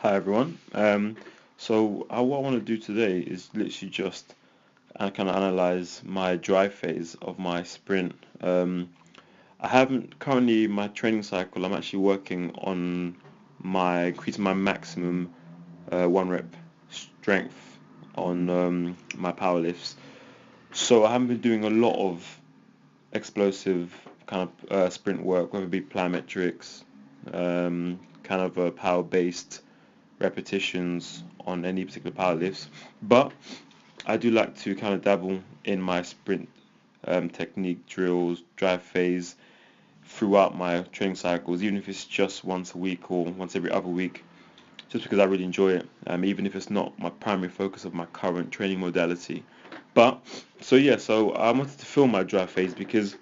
Hi everyone. What I want to do today is literally just kind of analyze my dry phase of my sprint. I haven't currently my training cycle. I'm actually working on my increasing my maximum one rep strength on my power lifts. So I haven't been doing a lot of explosive kind of sprint work, whether it be plyometrics, kind of power based repetitions on any particular power lifts, but I do like to kind of dabble in my sprint technique drills, drive phase throughout my training cycles, even if it's just once a week or once every other week, just because I really enjoy it, even if it's not my primary focus of my current training modality. So I wanted to film my drive phase because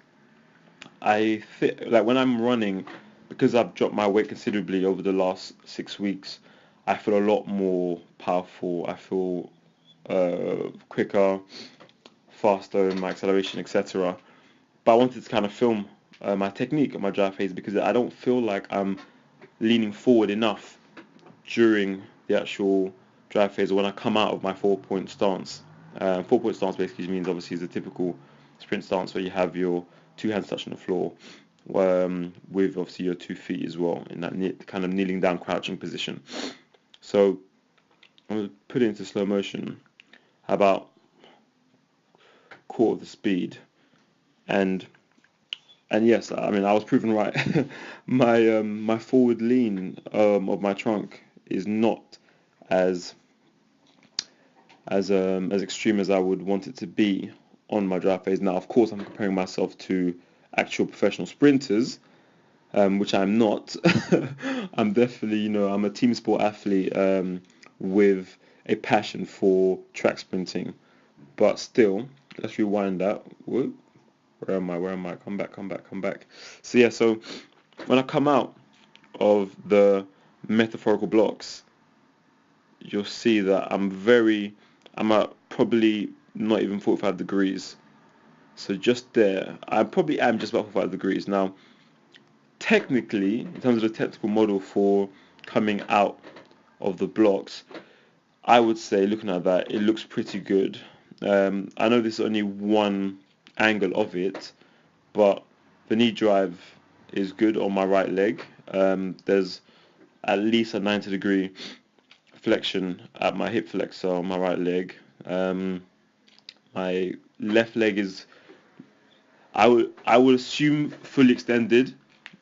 like when I'm running, because I've dropped my weight considerably over the last 6 weeks, I feel a lot more powerful. I feel quicker, faster in my acceleration, etc. But I wanted to kind of film my technique on my drive phase because I don't feel like I'm leaning forward enough during the actual drive phase or when I come out of my 4 point stance. 4 point stance basically means obviously is a typical sprint stance where you have your two hands touching the floor, with obviously your 2 feet as well in that kind of kneeling down crouching position. So I'm going to put it into slow motion, about quarter of the speed, and yes, I mean I was proven right. My forward lean of my trunk is not as as extreme as I would want it to be on my drive phase. Now, of course, I'm comparing myself to actual professional sprinters, which I'm not. I'm definitely, I'm a team sport athlete with a passion for track sprinting. But still, let's rewind that. Whoop. Where am I? Where am I? Come back, come back, come back. So when I come out of the metaphorical blocks, you'll see that I'm at probably not even 45 degrees. So just there, I probably am just about 45 degrees. Now, technically, in terms of the technical model for coming out of the blocks, I would say looking at that, it looks pretty good. I know this is only one angle of it, but the knee drive is good on my right leg. There's at least a 90-degree flexion at my hip flexor on my right leg. My left leg is, I would assume, fully extended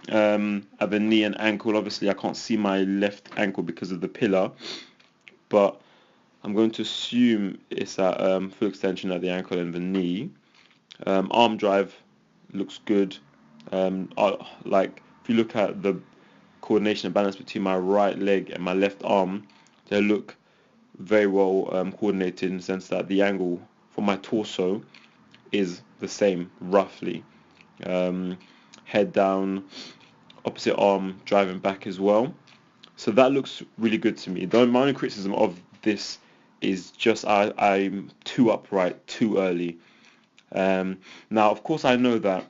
at the knee and ankle. Obviously, I can't see my left ankle because of the pillar, but I'm going to assume it's at full extension at the ankle and the knee. Arm drive looks good. Like if you look at the coordination and balance between my right leg and my left arm, they look very well coordinated in the sense that the angle for my torso is the same roughly. Head down, opposite arm driving back as well. So that looks really good to me. My only criticism of this is just I'm too upright too early. Now, of course, I know that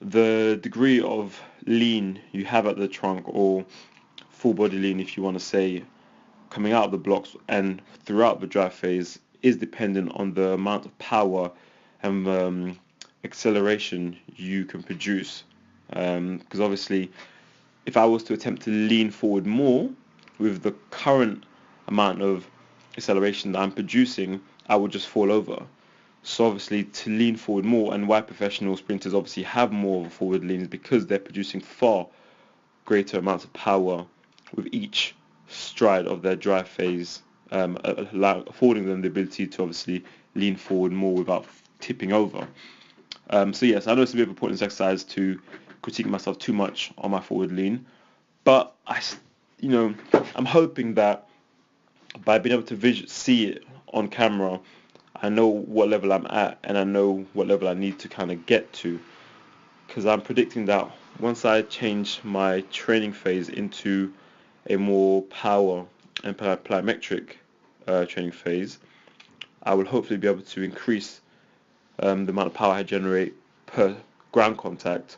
the degree of lean you have at the trunk, or full body lean if you want to say, coming out of the blocks and throughout the drive phase is dependent on the amount of power and acceleration you can produce. Because obviously, if I was to attempt to lean forward more with the current amount of acceleration that I'm producing, I would just fall over. So obviously, to lean forward more, and why professional sprinters obviously have more of a forward lean, is because they're producing far greater amounts of power with each stride of their drive phase, affording them the ability to obviously lean forward more without tipping over. So yes, I know it's a bit of a pointless exercise to critique myself too much on my forward lean, but you know, I'm hoping that by being able to see it on camera, I know what level I'm at and I know what level I need to kind of get to, because I'm predicting that once I change my training phase into a more power and plyometric training phase, I will hopefully be able to increase the amount of power I generate per ground contact,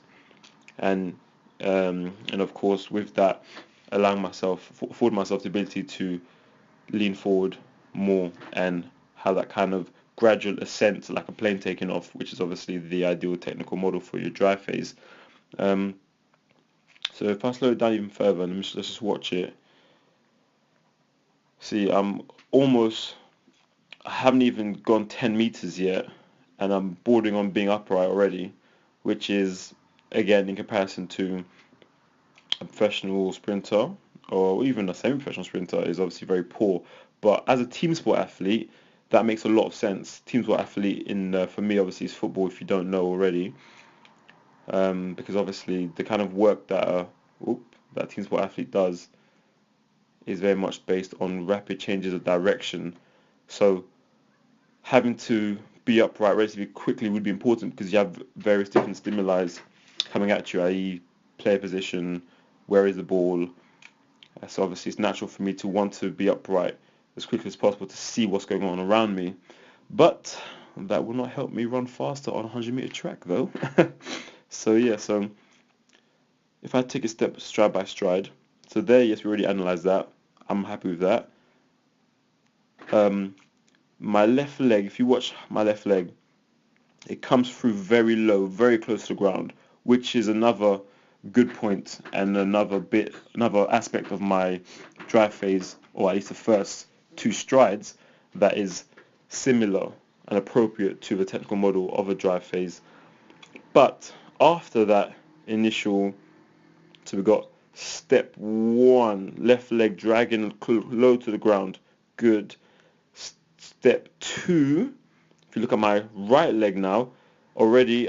and of course with that afford myself the ability to lean forward more and have that kind of gradual ascent, like a plane taking off, which is obviously the ideal technical model for your drive phase. So if I slow it down even further, let's just watch it. See, I haven't even gone 10 meters yet, and I'm bordering on being upright already, which is, again, in comparison to a professional sprinter, or even a semi-professional sprinter, is obviously very poor. But as a team sport athlete, that makes a lot of sense. Team sport athlete for me, obviously, is football, if you don't know already. Because obviously the kind of work that team sport athlete does is very much based on rapid changes of direction. So having to be upright relatively quickly would be important because you have various different stimuli coming at you, i.e. player position, where is the ball. So obviously it's natural for me to want to be upright as quickly as possible to see what's going on around me. But that will not help me run faster on a 100-meter track though. So if I take a step stride by stride, so there, yes, we already analysed that. I'm happy with that. My left leg, if you watch my left leg, it comes through very low, very close to the ground, which is another good point and another aspect of my drive phase, or at least the first two strides, that is similar and appropriate to the technical model of a drive phase. But after that initial, so we got step 1, left leg dragging low to the ground, good. Step 2, if you look at my right leg now, already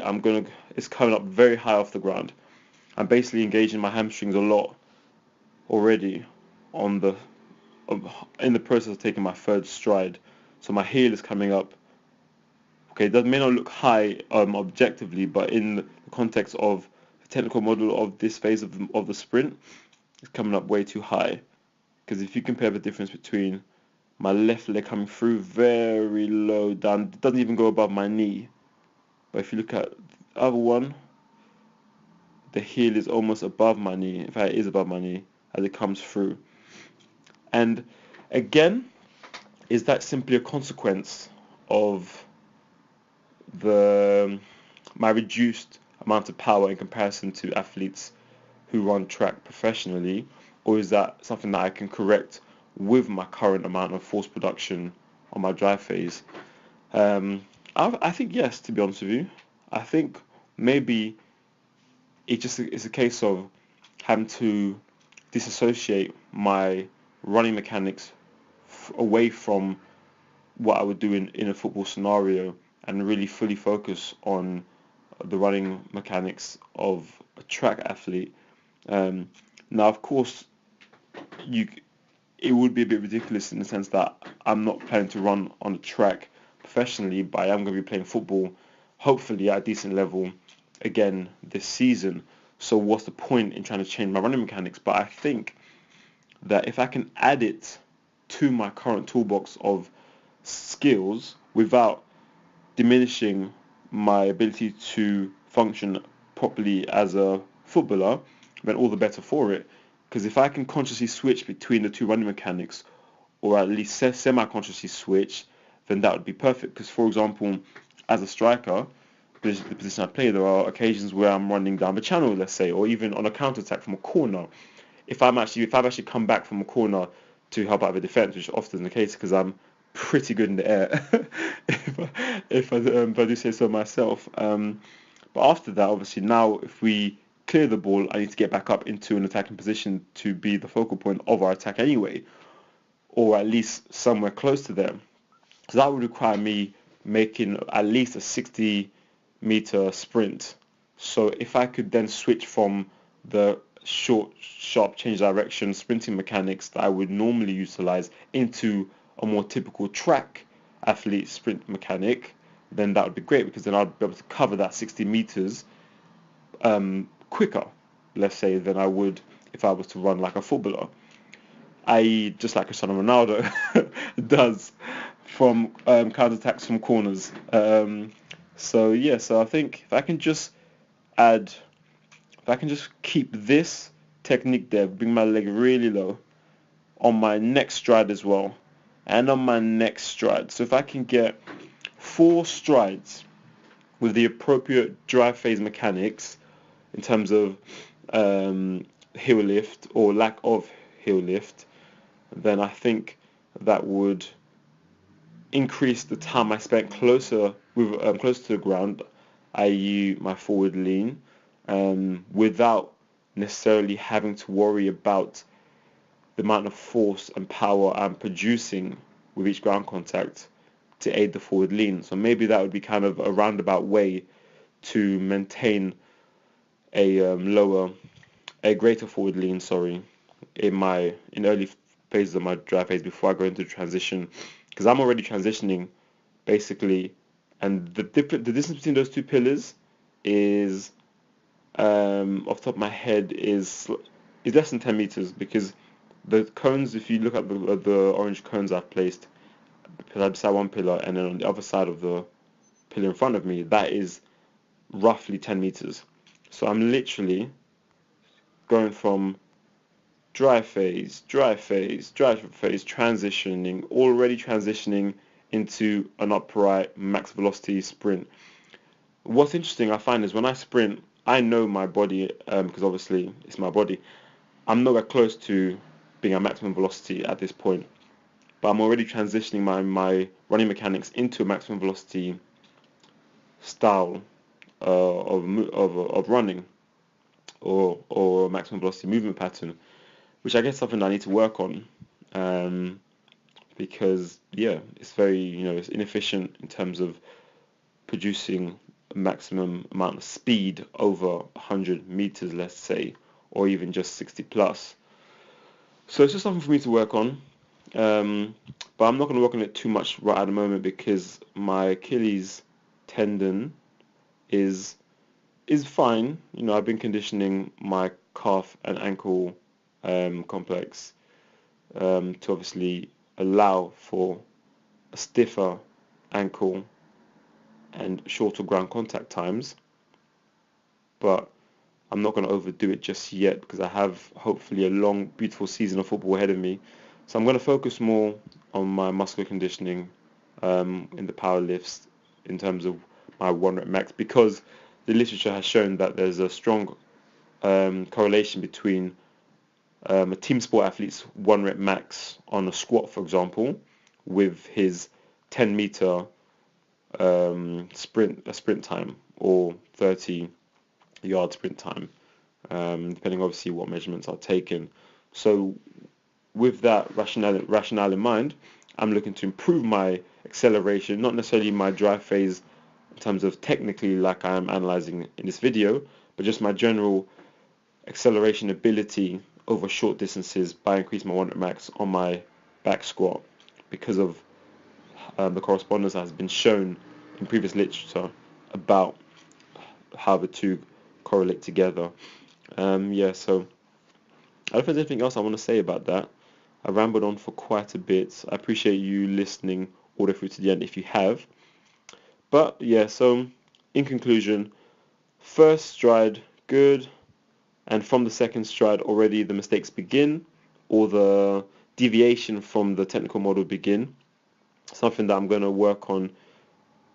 it's coming up very high off the ground. I'm basically engaging my hamstrings a lot already in the process of taking my third stride. So my heel is coming up. Okay, that may not look high objectively, but in the context of the technical model of this phase of the sprint, it's coming up way too high. Because if you compare the difference between my left leg coming through very low down, it doesn't even go above my knee. But if you look at the other one, the heel is almost above my knee. In fact, it is above my knee as it comes through. And again, is that simply a consequence of my reduced amount of power in comparison to athletes who run track professionally, or is that something that I can correct with my current amount of force production on my drive phase? I think yes, to be honest with you. I think maybe it's a case of having to disassociate my running mechanics away from what I would do in a football scenario and really fully focus on the running mechanics of a track athlete. Now, of course, it would be a bit ridiculous in the sense that I'm not planning to run on the track professionally, but I am going to be playing football, hopefully at a decent level, again this season. So what's the point in trying to change my running mechanics? But I think that if I can add it to my current toolbox of skills without diminishing my ability to function properly as a footballer, then all the better for it. Because if I can consciously switch between the two running mechanics, or at least semi-consciously switch, then that would be perfect. Because, for example, as a striker, the position I play, there are occasions where I'm running down the channel, let's say, or even on a counter-attack from a corner. If I've actually come back from a corner to help out the defence, which is often the case because I'm pretty good in the air, if I do say so myself. But after that, obviously, now if we clear the ball, I need to get back up into an attacking position to be the focal point of our attack anyway, or at least somewhere close to them. So that would require me making at least a 60-meter sprint. So if I could then switch from the short, sharp change direction sprinting mechanics that I would normally utilize into a more typical track athlete sprint mechanic, then that would be great because then I'd be able to cover that 60 meters quicker, let's say, than I would if I was to run like a footballer, i.e. just like Cristiano Ronaldo does from counter-attacks from corners. So I think if I can just keep this technique there, bring my leg really low on my next stride as well, and on my next stride. So if I can get 4 strides with the appropriate drive phase mechanics in terms of heel lift or lack of heel lift, then I think that would increase the time I spent closer to the ground, i.e. my forward lean, without necessarily having to worry about the amount of force and power I'm producing with each ground contact to aid the forward lean. So maybe that would be kind of a roundabout way to maintain a greater forward lean, in early phases of my drive phase before I go into transition, because I'm already transitioning basically, and the distance between those two pillars is off the top of my head is less than 10 meters, because the cones, if you look at the orange cones I've placed beside one pillar and then on the other side of the pillar in front of me, that is roughly 10 meters. So I'm literally going from drive phase, already transitioning into an upright max velocity sprint. What's interesting I find is when I sprint, I know my body, because obviously it's my body, I'm nowhere close to being at maximum velocity at this point, but I'm already transitioning my running mechanics into a maximum velocity style of running, or maximum velocity movement pattern, which I guess is something I need to work on, because it's very, it's inefficient in terms of producing a maximum amount of speed over 100 meters, let's say, or even just 60 plus. So it's just something for me to work on, but I'm not going to work on it too much right at the moment because my Achilles tendon is fine. I've been conditioning my calf and ankle complex to obviously allow for a stiffer ankle and shorter ground contact times, but I'm not going to overdo it just yet because I have hopefully a long, beautiful season of football ahead of me. So I'm going to focus more on my muscular conditioning in the power lifts in terms of my 1 rep max, because the literature has shown that there's a strong correlation between a team sport athlete's 1 rep max on a squat, for example, with his 10 meter sprint time or 30-yard sprint time, depending obviously what measurements are taken. So with that rationale in mind, I'm looking to improve my acceleration, not necessarily my drive phase in terms of technically like I am analyzing in this video, but just my general acceleration ability over short distances by increasing my 1 rep max on my back squat, because of the correspondence that has been shown in previous literature about how the two correlate together. So I don't think there's anything else I want to say about that. I rambled on for quite a bit. I appreciate you listening all the way through to the end if you have. But so in conclusion, first stride, good. And from the second stride, already the mistakes begin, or the deviation from the technical model begin. Something that I'm going to work on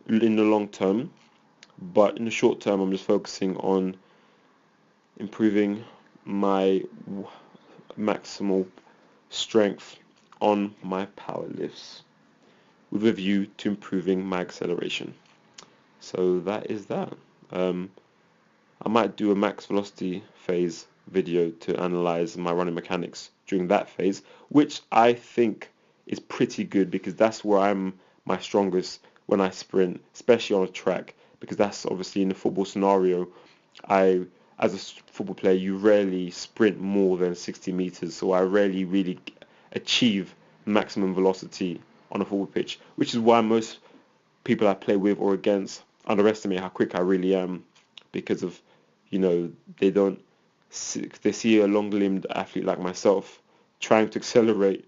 in the long term. But in the short term, I'm just focusing on improving my maximal strength on my power lifts with a view to improving my acceleration. So that is that. I might do a max velocity phase video to analyze my running mechanics during that phase, which I think is pretty good because that's where I'm my strongest when I sprint, especially on a track, because that's obviously in the football scenario. As a football player, you rarely sprint more than 60 meters, so I rarely really achieve maximum velocity on a football pitch, which is why most people I play with or against underestimate how quick I really am, because of, they see a long-limbed athlete like myself trying to accelerate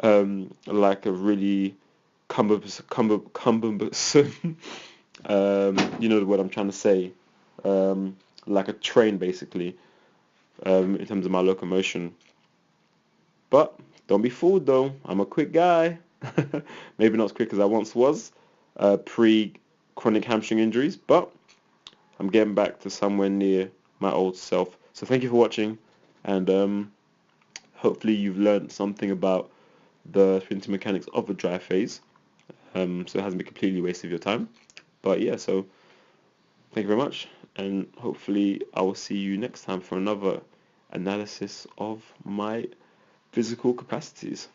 like a really cumbersome you know what I'm trying to say, like a train basically, in terms of my locomotion. But don't be fooled though, I'm a quick guy. Maybe not as quick as I once was, pre-chronic hamstring injuries, but I'm getting back to somewhere near my old self. So thank you for watching, and hopefully you've learned something about the sprinting mechanics of a dry phase, so it hasn't been completely wasted your time. But yeah, so thank you very much, and hopefully I will see you next time for another analysis of my physical capacities.